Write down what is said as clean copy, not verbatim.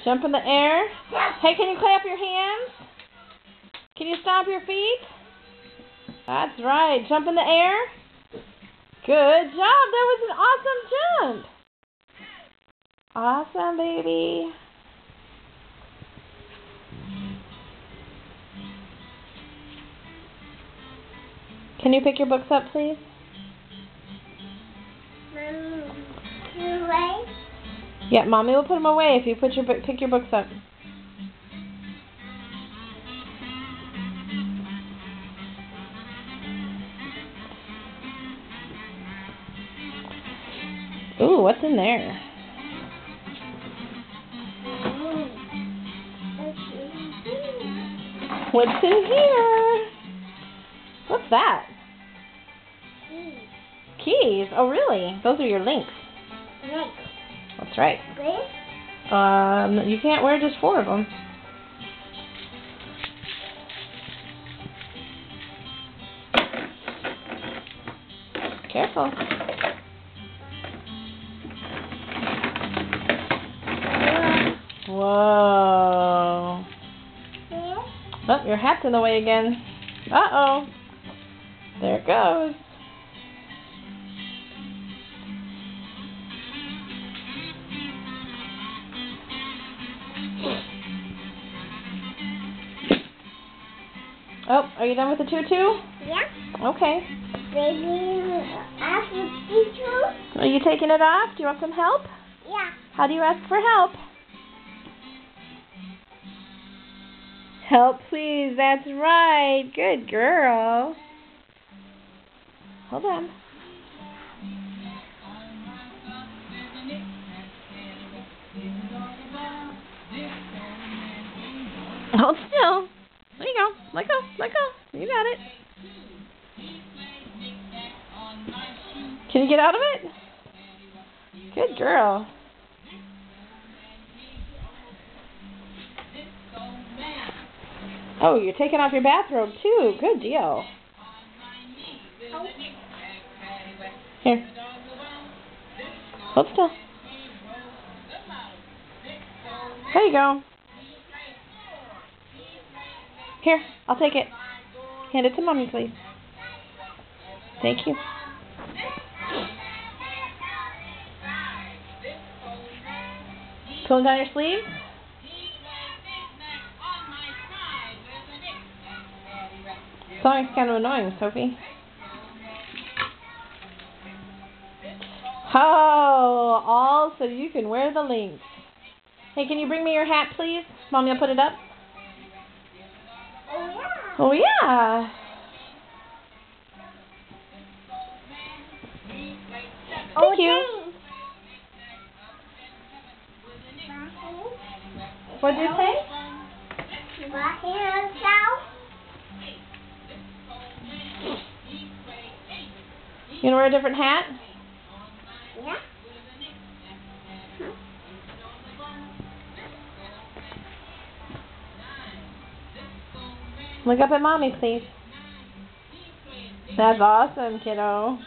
Jump in the air. Hey, can you clap your hands? Can you stomp your feet? That's right. Jump in the air. Good job. That was an awesome jump. Awesome, baby. Can you pick your books up, please? Away? Yeah, Mommy will put them away if you pick your books up. Ooh, what's in there? What's in here? What's that? Keys. Oh, really? Those are your links. Links. That's right. This? You can't wear just 4 of them. Careful. Whoa. This? Oh, your hat's in the way again. Uh-oh. There it goes. Oh, are you done with the tutu? Yeah. Okay. Baby, ask the teacher? Are you taking it off? Do you want some help? Yeah. How do you ask for help? Help, please. That's right. Good girl. Hold on. Hold still. There you go. Let go. Let go. You got it. Can you get out of it? Good girl. Oh, you're taking off your bathrobe too. Good deal. Here. Hold still. There you go. Here, I'll take it. Hand it to Mommy, please. Thank you. Pulling down your sleeve? Song's kind of annoying, Sophie. Oh, all so you can wear the links. Hey, can you bring me your hat, please? Mommy will put it up. Oh, yeah. Oh, yeah. Thank you. What did you say? You want to wear a different hat? Yeah. Look up at Mommy, please. That's awesome, kiddo.